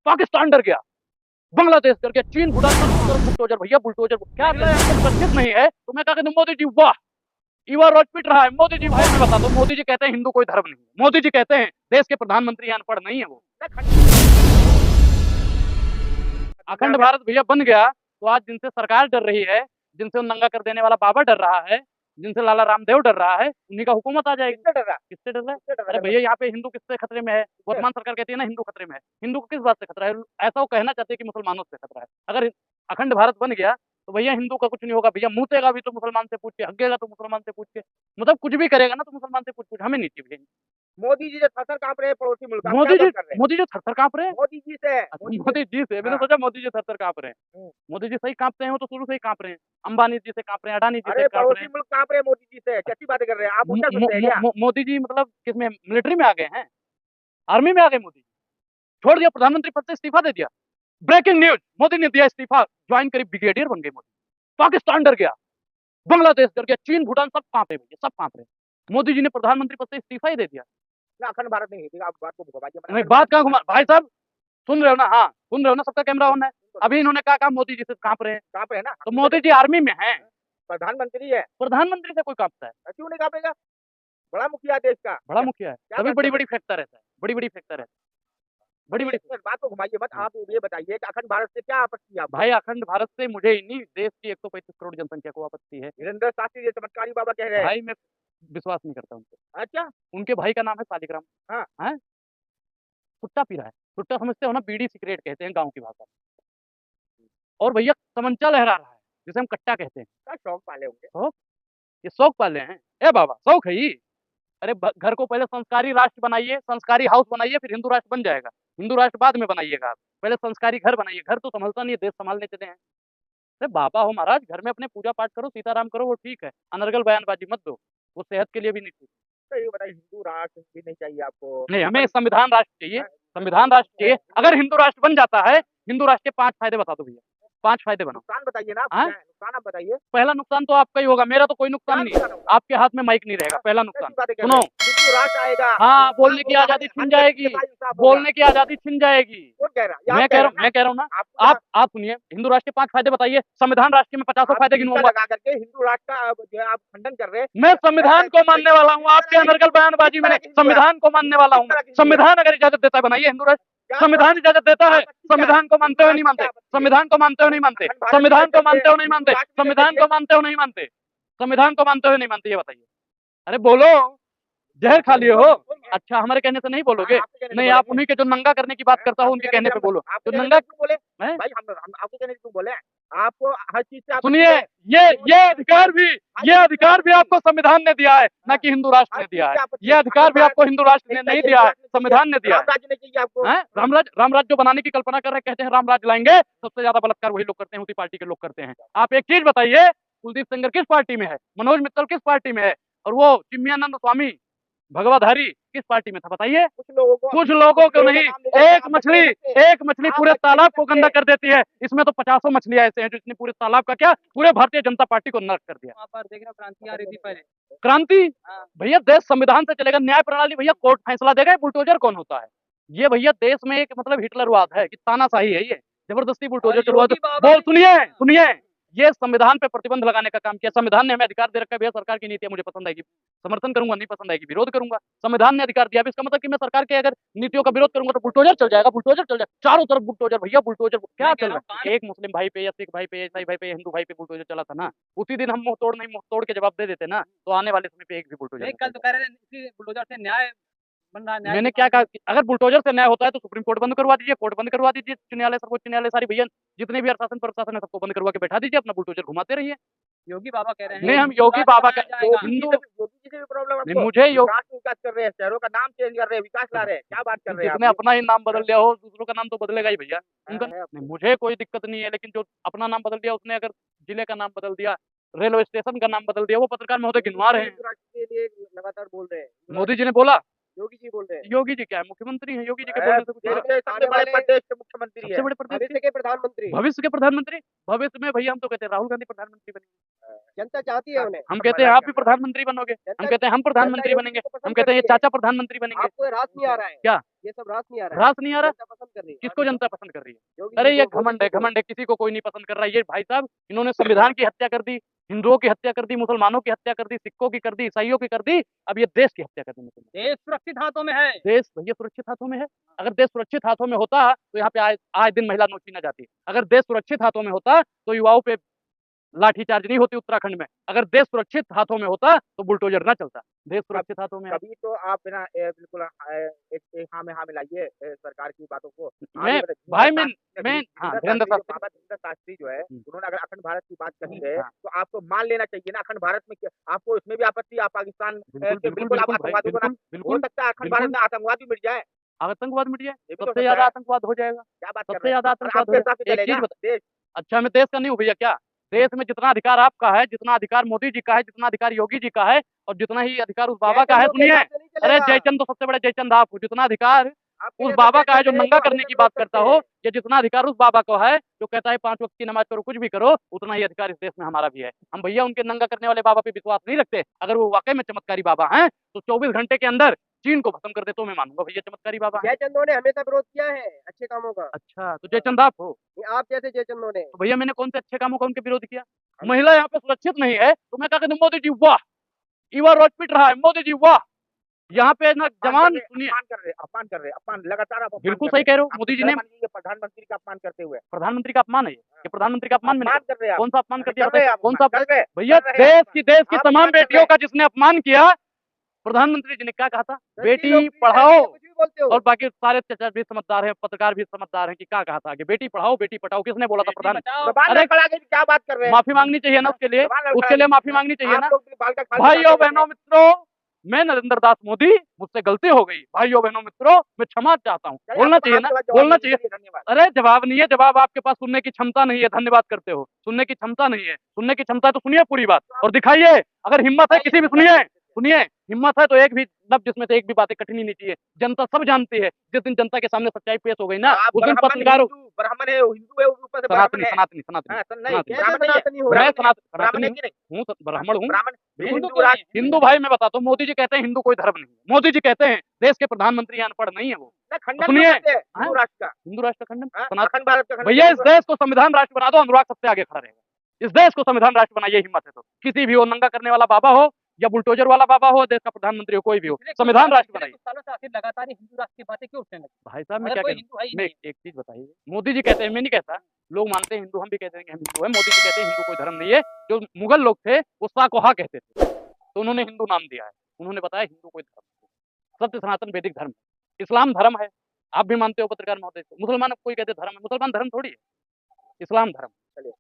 पाकिस्तान डर गया, बांग्लादेश डर गया, चीन भूटान सब बुलडोजर भैया बुलडोजर। क्या सचेत नहीं है तो मैं कहता हूं मोदी जी वाह, युवा रोज पिट रहा है मोदी जी। भाई मैं बता दो, मोदी जी कहते हैं हिंदू कोई धर्म नहीं है, मोदी जी कहते हैं देश के प्रधानमंत्री अनपढ़ नहीं है वो। अखंड भारत भैया बन गया तो आज जिनसे सरकार डर रही है, जिनसे नंगा कर देने वाला बाबा डर रहा है, जिनसे लाला रामदेव डर रहा है, उन्हीं का हुकूमत आ जाएगी। किससे डर रहा है? अरे भैया यहाँ पे हिंदू किससे खतरे में है? वर्तमान सरकार कहती है ना हिंदू खतरे में है। हिंदू को किस बात से खतरा है? ऐसा वो कहना चाहते हैं कि मुसलमानों से खतरा है। अगर अखंड भारत बन गया तो भैया हिंदू का कुछ नहीं होगा भैया, मुतेगा भी तो मुसलमान से पूछ के, हगेगा तो मुसलमान से पूछ के, मतलब कुछ भी करेगा ना तो मुसलमान से पूछ पूछ। हमें नहीं चाहिए। मोदी जी जो थर कांप रहे हैं पड़ोसी मुल्क, मोदी जी थर कांप रहे हैं। मोदी जी से मोदी जी से मैंने सोचा मोदी जी थर कांप रहे हैं। मोदी जी सही कांपते हैं, वो तो शुरू से ही कांप रहे हैं। अंबानी जी से कांप रहे हैं, अडानी जी से कांप रहे पड़ोसी हैं। मुल्क कांप रहे हैं मोदी जी से, कैसी बातें कर रहे हैं आप? उल्टा सुनते हैं क्या? मोदी जी मतलब किसमें, मिलिट्री में आ गए हैं, आर्मी में आ गए मोदी। छोड़ दिया प्रधानमंत्री पद से, इस्तीफा दे दिया। ब्रेकिंग न्यूज, मोदी ने दिया इस्तीफा, ज्वाइन करी, ब्रिगेडियर बन गए मोदी। पाकिस्तान डर गया, बांग्लादेश डर गया, चीन भूटान सब कांप रहे भैया, सब कांप रहे। मोदी जी ने प्रधानमंत्री पद से इस्तीफा ही दे दिया। अखंड भारत नहीं है, आप बात को नहीं बात कहाँ घुमा भाई साहब, सुन रहे हो ना? हाँ सुन रहे हो ना, सबका कैमरा ऑन है। अभी इन्होंने कहा मोदी जी से कांप रहे हैं, कांप रहे हैं ना, तो मोदी जी आर्मी में हैं, प्रधानमंत्री है, प्रधानमंत्री से कोई कांपता है? क्यों नहीं कांपेगा? बड़ा मुखिया देश का, बड़ा मुखिया है, तभी बड़ी बड़ी फेंकता रहता है, बड़ी बड़ी फेंकता रहता है, बड़ी बड़ी। बात को घुमाइए मत। आप ये बताइए कि अखंड भारत से क्या आपत्ति है? भाई अखंड भारत से मुझे ही नहीं, देश की 135 करोड़ जनसंख्या को आपत्ति है। वीरेंद्र शास्त्री जी चमत्कारी बाबा कह रहे हैं। भाई मैं विश्वास नहीं करता उनसे। अच्छा, उनके भाई का नाम है सालिग्राम। हाँ है, सुट्टा पी रहा है, सुट्टा समझते हो ना, बीड़ी सिगरेट कहते हैं गाँव की भाषा में। और भैया तमंचा लहरा रहा है, जिसे हम कट्टा कहते हैं। क्या शौक पाले होंगे? शौक, ये शौक पाले हैं। ए बाबा शौक है ही। अरे घर को पहले संस्कारी राष्ट्र बनाइए, संस्कारी हाउस बनाइए, फिर हिंदू राष्ट्र बन जाएगा। हिंदू राष्ट्र बाद में बनाइएगा आप, पहले संस्कारी घर बनाइए। घर तो संभलता नहीं है, देश संभालने चले हैं। अरे बाबा हो महाराज, घर में अपने पूजा पाठ करो, सीताराम करो, वो ठीक है। अनर्गल बयानबाजी मत दो, वो सेहत के लिए भी नहीं ठीक। तो ये बताइए, हिंदू राष्ट्र भी नहीं चाहिए आपको? नहीं, हमें संविधान राष्ट्र चाहिए, संविधान राष्ट्र चाहिए। अगर हिंदू राष्ट्र बन जाता है, हिंदू राष्ट्र के 5 फायदे बता दो भैया, 5 फायदे बनाओ। नुकसान बताइए ना, नुकसान आप बताइए। पहला नुकसान तो आपका ही होगा, मेरा तो कोई नुकसान नहीं है। आपके हाथ में माइक नहीं रहेगा, पहला नुकसान। सुनो, हिंदू राष्ट्र आएगा, हाँ बोलने की आजादी छिन जाएगी, बोलने की आजादी छिन जाएगी। कौन कह रहा है? मैं कह रहा हूँ ना, आप सुनिए। हिंदू राष्ट्र के 5 फायदे बताइए, संविधान राष्ट्र में 50 फायदे गिनूंगा। लगा करके हिंदू राष्ट्र का जो है आप खंडन कर रहे हैं। मैं संविधान को मानने वाला हूँ, आपके अनर्गल बयानबाजी में संविधान को मानने वाला हूँ। संविधान अगर इजाजत देता है बनाइए हिंदू राष्ट्र। संविधान इजाजत देता है, संविधान को मानते हो नहीं मानते? संविधान को मानते हो नहीं मानते? संविधान को मानते हो नहीं मानते? संविधान को मानते हो नहीं मानते? संविधान को मानते हो नहीं मानते, ये बताइए। अरे बोलो, जहर खा लिए हो? अच्छा, हमारे कहने से नहीं बोलोगे? नहीं, आप उन्हीं के जो नंगा करने की बात करता हूँ उनके कहने पे बोलो। तो नंगा बोले भाई, हम आपके कहने क्यों बोले? आपको हर चीज से सुनिए, ये अधिकार भी आपको संविधान ने दिया है, ना कि हिंदू राष्ट्र ने दिया है। ये अधिकार भी आपको हिंदू राष्ट्र ने नहीं दिया है, संविधान ने दिया है। राज्य ने चाहिए आपको। रामराज्य जो बनाने की कल्पना कर रहे, कहते हैं रामराज्य लाएंगे। सबसे ज्यादा बलात्कार वही लोग करते हैं, उसी पार्टी के लोग करते हैं। आप एक चीज बताइए, कुलदीप सेंगर किस पार्टी में है? मनोज मित्तल किस पार्टी में है? और वो चिन्मयानंद स्वामी भगवाधारी किस पार्टी में था बताइए? कुछ लोगों को नहीं। एक मछली पूरे तालाब को गंदा कर देती है। इसमें तो 50 मछलियां ऐसे हैं जिसने पूरे तालाब का क्या, पूरे भारतीय जनता पार्टी को नरक कर दिया। वहाँ पर देख रहे हो क्रांति आ रही थी पहले। क्रांति भैया, देश संविधान से चलेगा, न्याय प्रणाली भैया कोर्ट फैसला देगा। बुलडोजर कौन होता है? ये भैया देश में एक मतलब हिटलरवाद है कि तानाशाही है, ये जबरदस्ती बुलडोजर चलवा दो। सुनिए, ये संविधान पे प्रतिबंध लगाने का काम किया। संविधान ने हमें अधिकार दे रखा है भैया, सरकार की नीतियां मुझे पसंद आएगी समर्थन करूंगा, नहीं पसंद आएगी विरोध करूंगा। संविधान ने अधिकार दिया, इसका मतलब कि मैं सरकार के अगर नीतियों का विरोध करूंगा तो बुलडोजर चल जाएगा, बुलडोजर चल जाएगा। चारों तरफ बुलडोजर भैया, बुलडोजर क्या चल रहा है? एक मुस्लिम भाई पे या सिख भाई पे या ईसाई भाई पे, हिंदू भाई पे बुलडोजर चला था ना, उसी दिन हम मुंह तोड़ के जवाब दे देते ना, तो आने वाले समय पे एक भी बुलडोजर। कल तो कह रहे हैं बुलडोजर से न्याय बन रहा है। मैंने क्या कहा? अगर बुलडोजर से न्याय होता है तो सुप्रीम कोर्ट बंद करवा दीजिए, कोर्ट बंद करवा दीजिए, उच्च न्यायालय, सर्वोच्च न्यायालय, सारी भैया जितने भी प्रशासन है सबको बंद करवा के बैठा दीजिए, अपना बुलडोजर घुमाते रहिए। योगी बाबा कह रहे हैं। नहीं, हम योगी बाबा का हिंदू, योगी जी से भी प्रॉब्लम है। मुझे विकास कर रहे हैं, शहरों का नाम चेंज कर रहे हैं, विकास ला रहे हैं, क्या बात कर रहे हैं? जिसने अपना ही नाम बदल लिया हो, दूसरों का नाम तो बदलेगा ही भैया। उनका नहीं, मुझे कोई दिक्कत नहीं है, लेकिन जो अपना नाम बदल दिया, उसने अगर जिले का नाम बदल दिया, रेलवे स्टेशन का नाम बदल दिया, वो पत्रकार महोदय गिनवा रहे हैं। लगातार बोल रहे हैं, मोदी जी ने बोला, योगी जी बोल रहे हैं। योगी जी क्या है, मुख्यमंत्री हैं? योगी जी के बोलने से कुछ सबसे बड़े प्रदेश के मुख्यमंत्री है, सबसे बड़े प्रदेश भविष्य के प्रधानमंत्री। भविष्य के प्रधानमंत्री। भविष्य में भैया हम तो कहते हैं राहुल गांधी प्रधानमंत्री बनेंगे। जनता चाहती है उन्हें। हम कहते हैं आप भी प्रधानमंत्री बनोगे, हम जनता कहते हैं हम प्रधानमंत्री योगी बनेंगे, को पसंद हम कहते हैं ये करती है। चाचा प्रधानमंत्री बनेंगे। आपको ये रास नहीं आ रहा है? क्या ये सब रास नहीं आ रहा है? रास नहीं आ रहा? जनता पसंद कर रही है। किसको जनता पसंद कर रही है? योगी अरे जी ये को, मोदी घमंड है, जी को। घमंड है, किसी को कोई नहीं पसंद कर रहा है। ये भाई साहब इन्होंने संविधान की हत्या कर दी, हिंदुओं की हत्या कर दी, मुसलमानों की हत्या कर दी, सिखों की कर दी, ईसाइयों की कर दी, अब ये देश की हत्या करने में तुम। देश सुरक्षित हाथों में है। देश भैया सुरक्षित हाथों में है। अगर देश सुरक्षित हाथों में होता तो यहाँ पे आए दिन महिला नोची न जाती। अगर देश सुरक्षित हाथों में होता तो युवाओं पे लाठीचार्ज नहीं होती उत्तराखंड में। अगर देश सुरक्षित हाथों में होता तो बुलडोजर ना चलता। देश सुरक्षित हाथों में है। कभी तो आप बिना बिल्कुल एक हाँ में हाँ मिलाइए सरकार की बातों को। मैं भाई मैं हाँ धीरेन्द्र शास्त्री बाबा धीरेन्द्र शास्त्री जो है उन्होंने अगर अखंड भारत की बात कही है हाँ। तो आपको मान लेना चाहिए ना। अखंड भारत में आपको इसमें भी आपत्ति, आप पाकिस्तान बिल्कुल के बिल्कुल आप बिल्कुल भाई आतंकवादियों को ना बिल्कुल हो बिल्कुल सकता है अखंड भारत में आतंकवाद भी मिट जाए। आतंकवाद मिट जाए, ये भी तो सबसे हो ज्यादा सकता है। आतंकवाद हो जाएगा, क्या बात कर सबसे रहे हैं? ज्यादा और आतंकवाद हो आपके हिसाब जाएगा। से एक चीज चलेगा बता, देश? अच्छा मैं देश का नहीं हूँ भैया क्या? देश में जितना अधिकार आपका है, जितना अधिकार मोदी जी का है, जितना अधिकार योगी जी का है और जितना ही अधिकार उस बाबा का है, जयचंदों के सुनिए, हिसाब से नहीं अरे चलेगा। जयचंद तो सबसे बड़े जयचंद आप हो। जितना अधिकार आपके उस जैसे बाबा का है जो जयचंद नंगा है तो करने हमेशा की बात विरोध करता करते हो, हैं। या जितना अधिकार उस बाबा को है जो कहता है 5 वक्त की नमाज करो, कुछ भी करो, उतना ही अधिकार इस देश में हमारा भी है। हम भैया उनके नंगा करने वाले बाबा पे विश्वास नहीं रखते। अगर वो वाकई में चमत्कारी बाबा हैं तो 24 घंटे के अंदर चीन को खत्म कर दे तो मैं मानूंगा भैया चमत्कारी बाबा हैं। जयचंदों ने हमेशा विरोध किया है अच्छे कामों का। अच्छा तो जयचंद आप हो? ये आप जैसे जयचंदों ने। तो भैया मैंने कौन से अच्छे कामों का उनके विरोध किया? महिला यहाँ पे सुरक्षित नहीं है तो मैं क्या कहता हूँ, मोदी जी वाह, ईवा रोज पिट रहा है, मोदी जी वाह। यहाँ पे ना जवान सुनिए, अपमान कर रहे अपमान लगातार आप अपमान बिल्कुल कर सही कह रहे हो। आप मोदी जी ने शर्म आनी चाहिए प्रधानमंत्री का अपमान करते हुए। प्रधानमंत्री का अपमान है ये प्रधानमंत्री का अपमान मैंने अपमान किया? कर रहे हैं आप। कौन सा अपमान कर दिया कर रहे बताइए? हैं आप कौन सा अपमान, कर रहे हैं, भैया कर रहे हैं देश की आप तमाम अपमान कर रहे बेटियों हैं। का जिसने अपमान किया, प्रधानमंत्री जी ने क्या कहा था? रश्मि बेटी लोग भी पढ़ाओ। ऐसे कुछ भी बोलते हो। और बाकी सारे चचा भी समझदार हैं, पत्रकार भी समझदार हैं कि क्या कहा था आगे, बेटी पढ़ाओ बेटी पढ़ाओ किसने बोला था? बेटी प्रधान बचाओ। जबान अरे लड़खड़ा के क्या बात कर रहे हैं? माफी मांगनी चाहिए ना उसके लिए, जबान उसके लड़खड़ा लिए के। माफी मांगनी चाहिए ना। आप लोग भी बाल का खाल भाइयों निकालते बहनों हैं। मित्रों, मैं नरेंद्र दास मोदी, मुझसे गलती हो गई। भाइयों बहनों मित्रों, मैं क्षमा चाहता हूँ। चलिए, बोलना आपको चाहिए ना, आपके पास जवाब बोलना नहीं चाहिए। है, धन्यवाद। अरे जवाब नहीं है, जवाब आपके पास सुनने की क्षमता नहीं है, धन्यवाद करते हो। सुनने की क्षमता नहीं है, सुनने की क्षमता है तो सुनिए पूरी बात और दिखाइए। अगर हिम्मत है किसी भी, सुनिए सुनिए, हिम्मत है तो एक भी लफ्ज जिसमें से एक भी बातें कटनी नहीं चाहिए। जनता सब जानती है, जिस दिन जनता के सामने सच्चाई पेश हो गई ना, आप उस दिन ब्राह्मण पत्रकारों ब्राह्मण है, हिंदू है, ऊपर से ब्राह्मण सनातनी है। सनातनी सनातनी हाँ, तो नहीं, सनातनी कैसे ब्राह्मण नहीं है, सनातनी हो? मैं ब्राह्मण सनातनी है कि नहीं? हूँ, ब्राह्मण हूँ। ब्राह्मण हिंदू हिंदू क्यों राष्ट्र नहीं? हिंदू भाई मैं बताता हूँ, मोदी जी कहते हैं हिंदू कोई धर्म नहीं है। मोदी जी कहते हैं देश के प्रधानमंत्री अनपढ़ नहीं है वो। ना खंडन सुनिए, करते हैं हिंदू हाँ? राष्ट्र का। हिंदू राष्ट्र का खंडन, हाँ, सनातन अखंड भारत का खंडन। भैया इस देश को संविधान राष्ट्र बना दो, अनुराग सबसे आगे खड़ा रहेगा। इस देश को संविधान राष्ट्र बनाइए, हिम्मत है तो। किसी भी हो, नंगा करने वाला बाबा हो या बुलडोजर वाला बाबा हो, देश का प्रधानमंत्री हो, कोई भी हो, संविधान राष्ट्र बनाइए। कुछ सालों से आखिर लगातार ही हिंदू राष्ट्र की बातें क्यों उठने लगी? भाई साहब मैं अगर क्या कोई कह हिंदू है ही मैं नहीं। एक चीज बताइए, मोदी जी कहते हैं, मैं नहीं कहता, लोग मानते हैं हिंदू, हम भी कहते हैं कि हम हिंदू है। मोदी जी कहते हैं हिंदू कोई धर्म नहीं है। जो मुगल लोग थे वो साकोहा कहते थे, तो उन्होंने हिंदू नाम दिया है। उन्होंने बताया हिंदू कोई धर्म नहीं है, सत्य सनातन वैदिक धर्म है। इस्लाम धर्म है, आप भी मानते हो पत्रकार महोदय को। मुसलमान कोई कहते धर्म है, मुसलमान धर्म थोड़ी है, इस्लाम धर्म। चलिए।